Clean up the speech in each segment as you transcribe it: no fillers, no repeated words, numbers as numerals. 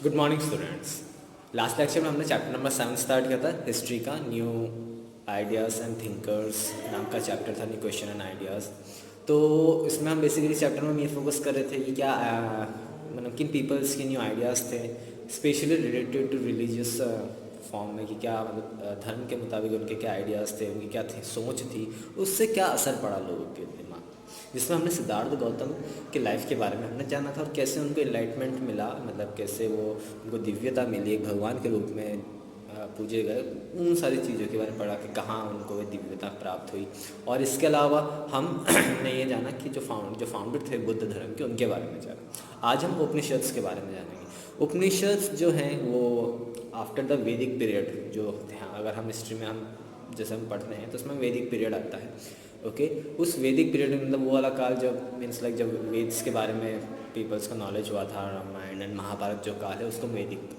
Good morning students. Last lecture में हमने chapter number 7 start किया था, हिस्ट्री का। न्यू आइडियाज़ एंड थिंकर्स नाम का चैप्टर था, न्यू क्वेश्चन एंड आइडियाज़। तो इसमें हम बेसिकली चैप्टर में ये फोकस कर रहे थे कि क्या मतलब किन पीपल्स के न्यू आइडियाज़ थे, specially related to religious form में, कि क्या मतलब धर्म के मुताबिक उनके क्या आइडियाज़ थे, उनकी क्या थी सोच थी, उससे क्या असर पड़ा लोगों के दिमाग। जिसमें हमने सिद्धार्थ गौतम के लाइफ के बारे में हमने जाना था और कैसे उनको इनलाइटमेंट मिला, मतलब कैसे वो उनको दिव्यता मिली, एक भगवान के रूप में पूजे गए। उन सारी चीज़ों के बारे में पढ़ा कि कहाँ उनको वो दिव्यता प्राप्त हुई। और इसके अलावा हम ने ये जाना कि जो फाउंडर थे बुद्ध धर्म के, उनके बारे में जाना। आज हम उपनिषद्स के बारे में जानेंगे। उपनिषद्स जो हैं वो आफ्टर द वैदिक पीरियड जो थे, अगर हम हिस्ट्री में हम जैसे हम पढ़ते हैं तो उसमें वैदिक पीरियड आता है। ओके, उस वैदिक पीरियड में मतलब वो वाला काल जब मीन्स लाइक जब वेद्स के बारे में पीपल्स को नॉलेज हुआ था, रामायण एंड महाभारत जो काल है उसको वैदिक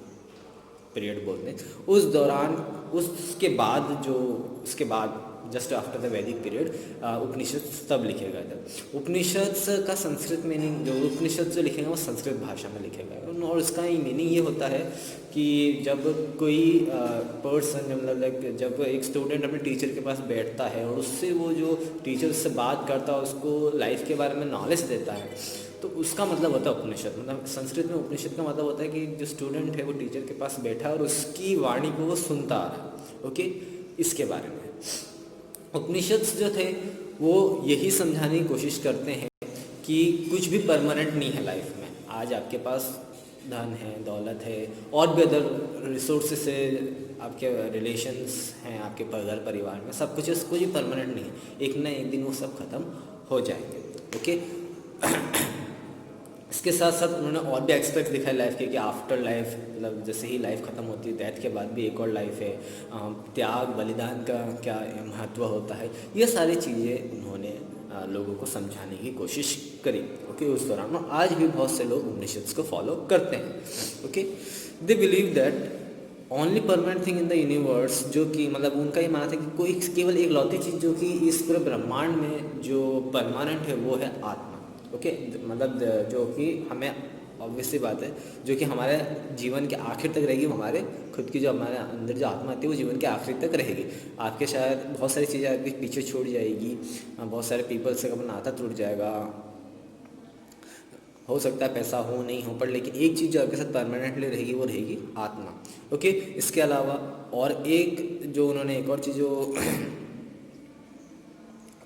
पीरियड बोलते हैं। उस दौरान उसके बाद जो उसके बाद जस्ट आफ्टर द वैदिक पीरियड उपनिषद तब लिखे गए थे। उपनिषद का संस्कृत मीनिंग, जो उपनिषद जो लिखे गए वो संस्कृत भाषा में लिखे गए, और उसका मीनिंग ये होता है कि जब कोई पर्सन मतलब लाइक जब एक स्टूडेंट अपने टीचर के पास बैठता है और उससे वो जो टीचर उससे बात करता है उसको लाइफ के बारे में नॉलेज देता है, तो उसका मतलब होता है उपनिषद। मतलब संस्कृत में उपनिषद का मतलब होता है कि जो स्टूडेंट है वो टीचर के पास बैठा है और उसकी वाणी को वो सुनता आ रहा है। ओके, इसके बारे में उपनिषद जो थे वो यही समझाने की कोशिश करते हैं कि कुछ भी परमानेंट नहीं है लाइफ में। आज आपके पास धन है, दौलत है, और भी अदर रिसोर्सेस है, आपके रिलेशंस हैं, आपके घर परिवार में सब कुछ ही परमानेंट नहीं है। एक ना एक दिन वो सब खत्म हो जाएंगे। ओके, इसके साथ साथ उन्होंने और भी एस्पेक्ट दिखाए लाइफ के, कि आफ्टर लाइफ मतलब जैसे ही लाइफ ख़त्म होती है, डेथ के बाद भी एक और लाइफ है, त्याग बलिदान का क्या महत्व होता है, ये सारी चीज़ें उन्होंने लोगों को समझाने की कोशिश करी। ओके, उस दौरान आज भी बहुत से लोग उपनिषद्स को फॉलो करते हैं। Okay, they believe that only permanent thing in the universe, जो कि मतलब उनका ये मानना था कि कोई केवल एक लौती चीज़ जो कि इस पूरे ब्रह्मांड में जो परमानेंट है वो है आत्मा। ओके, मतलब जो कि हमें ऑब्वियसली बात है, जो कि हमारे जीवन के आखिर तक रहेगी, वो हमारे खुद की जो हमारे अंदर जो आत्मा आती है वो जीवन के आखिर तक रहेगी। आपके शायद बहुत सारी चीज़ें आपके पीछे छूट जाएगी, बहुत सारे पीपल से अपना नाता टूट जाएगा, हो सकता है पैसा हो नहीं हो, पर लेकिन एक चीज़ जो आपके साथ परमानेंटली रहेगी वो रहेगी आत्मा। ओके, इसके अलावा और एक जो उन्होंने एक और चीज़ जो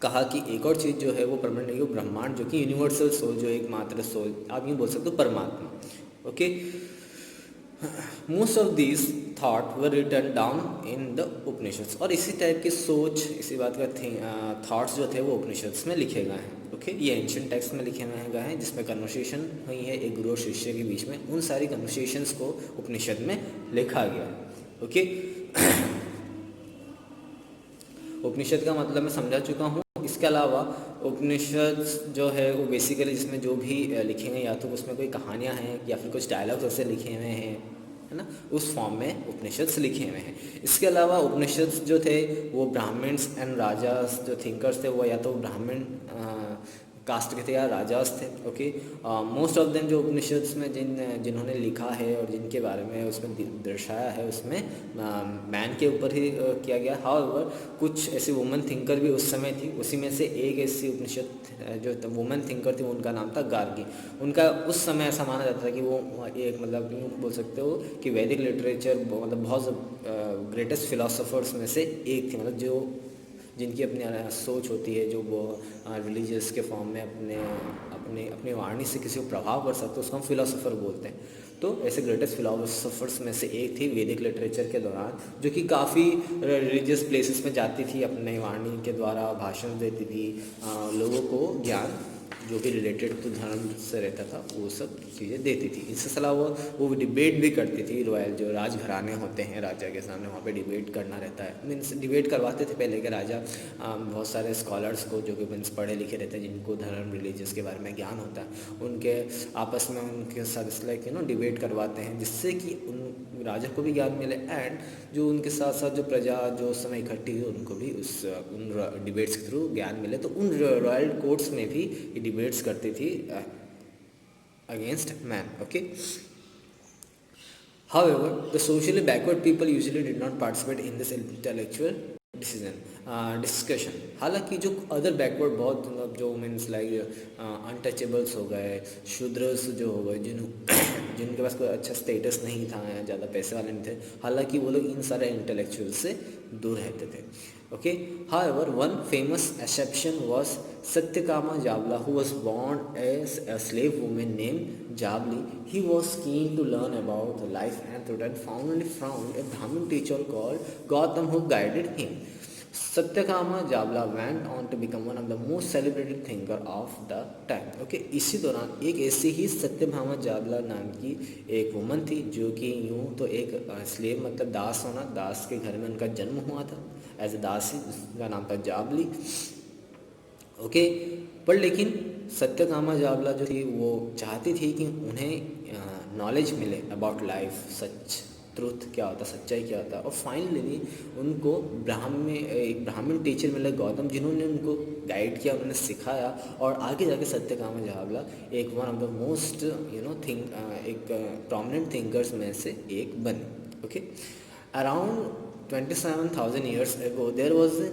कहा कि एक और चीज़ जो है वो परमानेंट नहीं, वो ब्रह्मांड जो कि यूनिवर्सल सोल, जो एकमात्र सोल आप यूँ बोल सकते हो परमात्मा। Okay, most of these thought were written down in the Upanishads, और इसी टाइप की सोच, इसी बात का थाट्स जो थे वो उपनिषद्स में लिखे गए हैं। ओके, ये एंशिएंट टेक्स्ट में लिखे गए हैं जिसमें कन्वर्सेशन हुई है एक गुरु और शिष्य के बीच में, उन सारी कन्वर्सेशंस को उपनिषद में लिखा गया। ओके, उपनिषद का मतलब मैं समझा चुका हूँ। इसके अलावा उपनिषद जो है वो बेसिकली जिसमें जो भी लिखे गए, या तो उसमें कोई कहानियाँ हैं या फिर कुछ डायलॉग्स ऐसे लिखे हुए हैं, है ना, उस फॉर्म में उपनिषद लिखे हुए हैं। इसके अलावा उपनिषद जो थे वो ब्राह्मण्स एंड राजास जो थिंकर्स थे वो या तो ब्राह्मण कास्ट के थे या राजास थे। ओके, मोस्ट ऑफ देम जो उपनिषद्स में जिन्होंने लिखा है और जिनके बारे में उसमें दर्शाया है उसमें मैन के ऊपर ही किया गया। हाउएवर कुछ ऐसी वुमन थिंकर भी उस समय थी, उसी में से एक ऐसी उपनिषद जो वुमन थिंकर थी उनका नाम था गार्गी। उनका उस समय ऐसा माना जाता था कि वो एक मतलब यूँ बोल सकते हो कि वैदिक लिटरेचर मतलब बहुत ग्रेटेस्ट फिलोसोफर्स में से एक थी, मतलब जो जिनकी अपनी सोच होती है, जो वो रिलीजियस के फॉर्म में अपने अपने अपनी वाणी से किसी को प्रभाव कर सकते, उसको हम फिलोसोफर बोलते हैं। तो ऐसे ग्रेटेस्ट फिलोसोफर्स में से एक थी वैदिक लिटरेचर के दौरान, जो कि काफ़ी रिलीजियस प्लेसेस में जाती थी, अपने वाणी के द्वारा भाषण देती थी, लोगों को ज्ञान जो भी रिलेटेड तो धर्म से रहता था वो सब चीज़ें देती थी। इसके अलावा वो डिबेट भी करती थी, रॉयल जो राजघराने होते हैं राजा के सामने वहाँ पे डिबेट करना रहता है। मीन्स डिबेट करवाते थे पहले के राजा बहुत सारे स्कॉलर्स को जो कि मीन्स पढ़े लिखे रहते हैं, जिनको धर्म रिलीजियस के बारे में ज्ञान होता है, उनके आपस में उनके साथ लाइक डिबेट करवाते हैं, जिससे कि उन राजा को भी ज्ञान मिले एंड जो उनके साथ साथ जो प्रजा जो उस समय इकट्ठी हुई उनको भी उन डिबेट्स के थ्रू ज्ञान मिले। तो उन रॉयल कोर्ट्स में भी ये डिबेट्स करती थी against man. Okay, However, the socially backward people usually did not participate in this intellectual discussion. हालांकि जो अदर बैकवर्ड बहुत मतलब जो मीन्स लाइक अनटचेबल्स हो गए, शूद्रस जो हो गए, जिनके पास कोई अच्छा स्टेटस नहीं था या ज़्यादा पैसे वाले नहीं थे, हालांकि वो लोग इन सारे इंटेलेक्चुअल से दूर रहते थे. Okay. However one famous exception was Satyakama Jawla, who was born as a slave woman named Javli. He was keen to learn about the life and truth and found a Brahmin teacher called Gautam who guided him. Satyakama Jawla went on to become one of the most celebrated thinker of the time. Okay. इसी दौरान एक ऐसी ही सत्यभामा जावला नाम की एक woman थी जो कि यूँ तो एक स्लेव मतलब दास होना, दास के घर में उनका जन्म हुआ था एज ए दासी, उसका नाम था जावली. ओके. पर लेकिन सत्यकामा जावला जो थी वो चाहती थी कि उन्हें नॉलेज मिले अबाउट लाइफ, सच, ट्रुथ क्या होता, सच्चाई क्या होता. और फाइनली उनको एक ब्राह्मण टीचर मिले गौतम, जिन्होंने उनको गाइड किया, उन्होंने सिखाया और आगे जाके सत्यकामा जावला एक वन ऑफ द मोस्ट एक प्रोमिनेंट थिंकर्स में से एक बनी. Okay. Around 27,000 years ago, there was a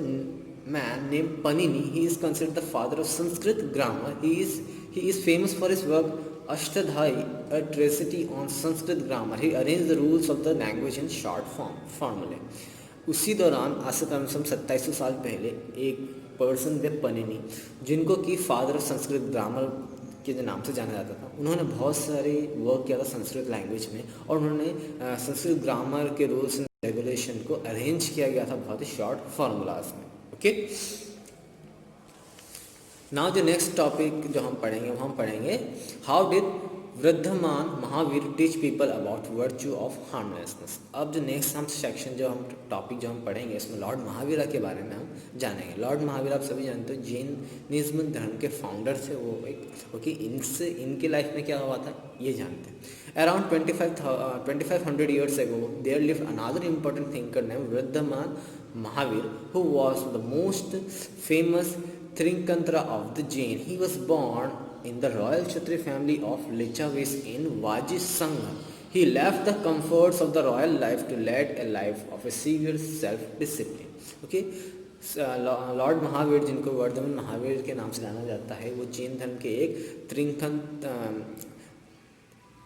man named Panini. He is considered the father of Sanskrit grammar. He is famous for his work Ashtadhyayi, a treatise on Sanskrit grammar. He arranged the rules of the language in short formulae. उसी दौरान आज से कम से कम 2700 साल पहले एक person थे पनिनी, जिनको कि फादर ऑफ संस्कृत ग्रामर के जो नाम से जाना जाता था. उन्होंने बहुत सारे वर्क किया था संस्कृत लैंग्वेज में और उन्होंने संस्कृत ग्रामर के रूल्स एंड रेगुलेशन को अरेंज किया गया था बहुत ही शॉर्ट फार्मूलाज में. ओके. नाउ जो नेक्स्ट टॉपिक जो हम पढ़ेंगे how did Vardhaman Mahavir teach people about virtue of harmlessness. अब जो नेक्स्ट हम सेक्शन जो हम टॉपिक जो हम पढ़ेंगे इसमें लॉर्ड महावीरा के बारे में हम जानेंगे. लॉर्ड महावीरा आप सभी जानते हो जैनिज्म धर्म के फाउंडर थे वो एक. ओके. इनके लाइफ में क्या हुआ था ये जानते हैं. Around 2500 years ago, there lived another important thinker named Vriddhaman Mahavir, who was the most famous Trinkantara of the Jain. He was born in the royal Kshatriya family of Lichavis in Vaji Sangha. He left the comforts of the royal life to lead a life of a severe self-discipline. Okay. Lord Mahavir, जिनको वर्धमान महावीर के नाम से जाना जाता है, वो जैन धर्म के एक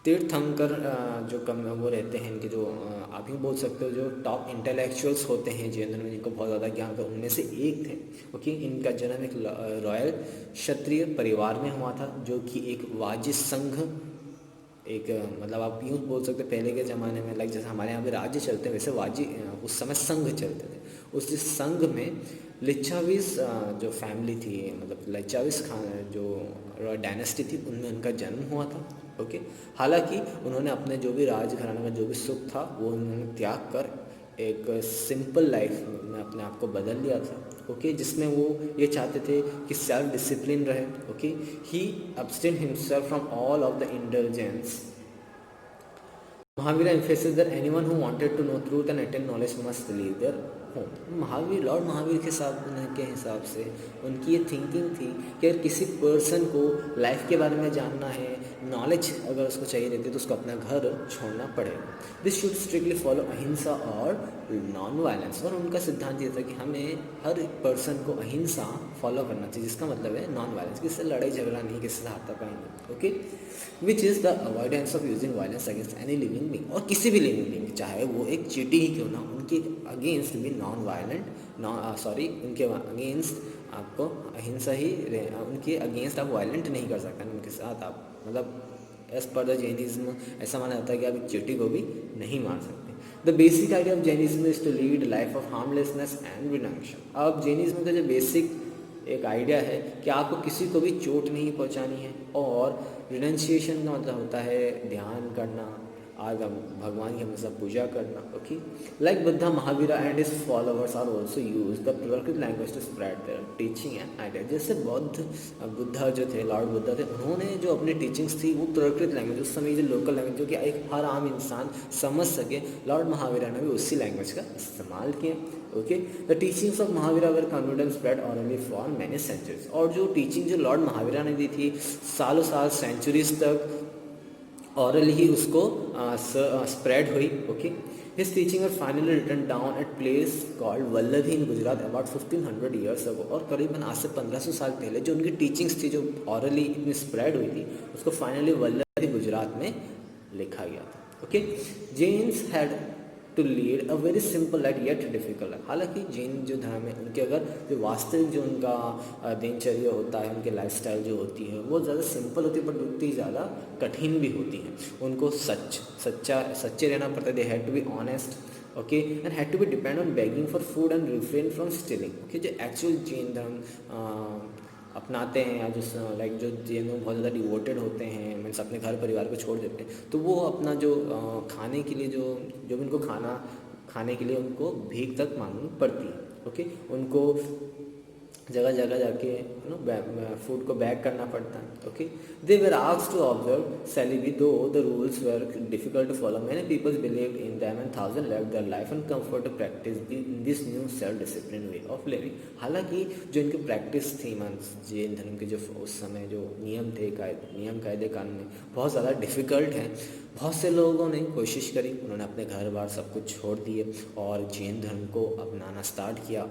तीर्थंकर जो वो रहते हैं, इनके जो आप ही बोल सकते हो जो टॉप इंटेलेक्चुअल्स होते हैं जैन धर्म में, जिनको बहुत ज़्यादा ज्ञान था, उनमें से एक थे. ओके. इनका जन्म एक रॉयल क्षत्रिय परिवार में हुआ था जो कि एक वाजी संघ, एक मतलब आप यूँ बोल सकते पहले के ज़माने में लाइक जैसे हमारे यहाँ पे राज्य चलते हैं वैसे वाजी उस समय संघ चलते थे. उस संघ में लिच्छावीस जो फैमिली थी, मतलब लिच्छावीस खान जो डायनेस्टी थी, उनमें उनका जन्म हुआ था. ओके. हालांकि उन्होंने अपने जो भी राजघराने में जो भी सुख था वो उन्होंने त्याग कर एक सिंपल लाइफ में अपने आप को बदल लिया था. ओके. जिसमें वो ये चाहते थे कि सेल्फ डिसिप्लिन रहे. Okay. He abstained himself from all of the indulgence. Mahavira emphasized that anyone who wanted to know truth and attain knowledge must leave their home. Lord Mahavir के हिसाब से उनकी ये थिंकिंग थी कि अगर किसी पर्सन को लाइफ के बारे में जानना है, नॉलेज अगर उसको चाहिए रहती है तो उसको अपना घर छोड़ना पड़ेगा. दिस शुड स्ट्रिक्टली फॉलो अहिंसा और नॉन वायलेंस. और उनका सिद्धांत ये था कि हमें हर पर्सन को अहिंसा फॉलो करना चाहिए, जिसका मतलब है नॉन वायलेंस, किसी से लड़ाई झगड़ा नहीं, किसी से हाथापाई नहीं. Okay. Which is the avoidance of using violence against any living being. और किसी भी लिविंग बीइंग, चाहे वो एक चींटी ही क्यों ना, उनके अगेंस्ट भी नॉन वायलेंट उनके अगेंस्ट आपको अहिंसा ही, उनके अगेंस्ट आप वायलेंट नहीं कर सकते. उनके साथ आप मतलब एज पर द जैनिज्म ऐसा माना जाता है कि आप एक चींटी को भी नहीं मार सकते. The basic idea of Jainism is to lead life of harmlessness and redemption. अब जैनिज्म का जो बेसिक एक आइडिया है कि आपको किसी को भी चोट नहीं पहुंचानी है, और रिडेंशिएशन का मतलब होता है ध्यान करना, आज भगवान की हमेशा पूजा करना. Okay. Like Buddha, Mahavira and his followers are also use the Prakrit language to spread their teaching and idea. जैसे बुद्धा जो थे, लॉर्ड बुद्धा थे, उन्होंने जो अपनी टीचिंग्स थी वो प्राकृत लैंग्वेज, उस समय जो लोकल लैंग्वेज जो कि एक हर आम इंसान समझ सके, लॉर्ड महावीरा ने भी उसी लैंग्वेज का इस्तेमाल किया. Okay. The teachings of Mahavira were conveyed and spread orally for many centuries. और जो टीचिंग जो लॉर्ड महावीरा ने दी थी सालों साल, सेंचुरीज तक ऑरली ही उसको स्प्रेड हुई. Okay. His teaching are finally written down at place called Vallabhi in Gujarat about 1500 years ago. और करीबन आज से 1500 साल पहले जो उनकी टीचिंग्स थी जो ऑरली इतनी स्प्रेड हुई थी उसको फाइनली वल्लभी गुजरात में लिखा गया था. Okay. Jains had to lead a very simple life yet difficult. हालांकि जैन जो धर्म है उनके अगर जो वास्तविक जो उनका दिनचर्या होता है, उनके लाइफस्टाइल जो होती है वो ज़्यादा सिंपल होती है बट उतनी ज़्यादा कठिन भी होती है. उनको सच्चे रहना पड़ता है. They had to be honest. Okay. And had to be depend on begging for food and refrain from stealing. Okay. जो एक्चुअल जैन धर्म अपनाते हैं या जो लाइक जो जैन में बहुत ज़्यादा डिवोटेड होते हैं, मीन्स अपने घर परिवार को छोड़ देते हैं, तो वो अपना जो खाने के लिए जो भी उनको खाने के लिए उनको भीख तक मांगनी पड़ती है. ओके. उनको जगह जगह जाके फूड को बैक करना पड़ता है. Okay. They were asked to observe celibacy though the rules were difficult to follow. Many peoples believed in them and thousand left their life and comfort to practise this new self discipline way of living. हालांकि जो इनकी practice थी means Jain धर्म के जो उस समय जो नियम थे, नियम कायदे कानून बहुत ज़्यादा डिफ़िकल्ट हैं. बहुत से लोगों ने कोशिश करी, उन्होंने अपने घर बार सब कुछ छोड़ दिए और जैन धर्म को अपनाना स्टार्ट किया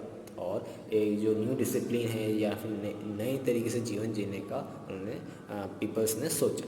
और एक जो न्यू डिसिप्लिन है या फिर नए तरीके से जीवन जीने का उन्होंने पीपल्स ने सोचा.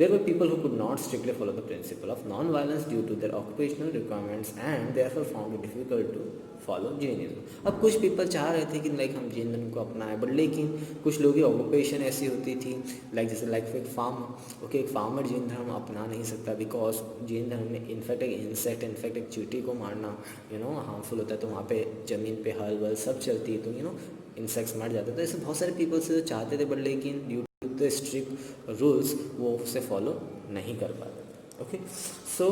There were people who could not strictly follow the principle of non-violence due to their occupational requirements and therefore found it difficult to follow Jainism. अब कुछ पीपल चाह रहे थे कि लाइक हम जैन धर्म को अपनाएं, बट लेकिन कुछ लोगों की ऑक्यूपेशन ऐसी होती थी लाइक जैसे लाइक एक फार्मर. ओके. एक फार्मर जैन धर्म अपना नहीं सकता बिकॉज जैन धर्म में इनफैक्ट एक इंसेक्ट, इनफैक्ट एक चींटी को मारना हार्मफुल होता है. तो वहाँ पे ज़मीन पे हल वल सब चलती है तो इंसेक्ट्स मर जाते. तो ऐसे बहुत सारे पीपल्स चाहते थे बट लेकिन due to the strict rules वो उसे फॉलो नहीं कर पाते. ओके. सो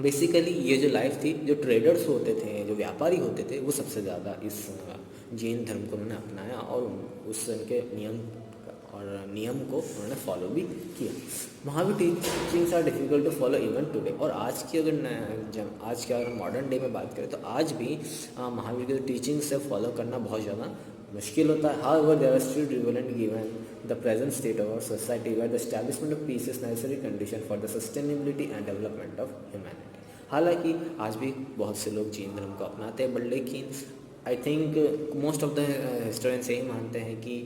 बेसिकली ये जो लाइफ थी, जो ट्रेडर्स होते थे, जो व्यापारी होते थे, वो सबसे ज़्यादा इस जैन धर्म को उन्होंने अपनाया और उस उनके नियम को उन्होंने फॉलो भी किया. Mahavir teachings are difficult to follow even today. और आज की अगर मॉडर्न डे में बात करें तो आज भी महावीर की टीचिंग्स से फॉलो करना बहुत ज़्यादा मुश्किल होता है. However there are still relevant given the present state of our society where the establishment of peace is necessary condition for the sustainability and development of humanity. हालांकि आज भी बहुत से लोग जैन धर्म को अपनाते हैं बट लेकिन I think most of the historians यही मानते हैं कि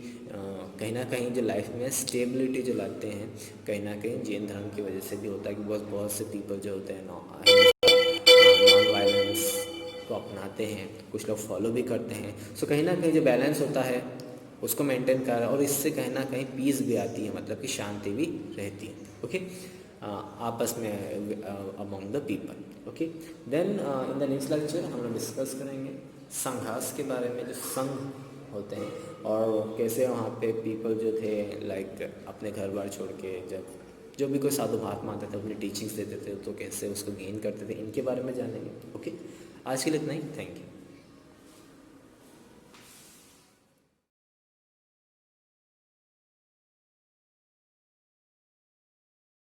कहीं ना कहीं जो लाइफ में स्टेबिलिटी जो लाते हैं कहीं ना कहीं जैन धर्म की वजह से भी होता है कि बहुत से पीपल जो होते हैं नॉन वायलेंस को अपनाते हैं, कुछ लोग फॉलो भी करते हैं. सो कहीं ना कहीं जो बैलेंस होता है उसको मेंटेन कर रहा है और इससे कहीं ना कहीं पीस भी आती है, मतलब कि शांति भी रहती है. ओके. आपस में among the people. Okay. Then in the next lecture हम लोग डिस्कस करेंगे संघास के बारे में, जो संघ होते हैं और कैसे वहाँ पे पीपल जो थे लाइक अपने घर बार छोड़ के जब जो भी कोई साधु महात्मा आते थे अपनी टीचिंग्स देते थे तो कैसे उसको गेन करते थे, इनके बारे में जानेंगे. ओके. आज के लिए इतना ही. Thank you.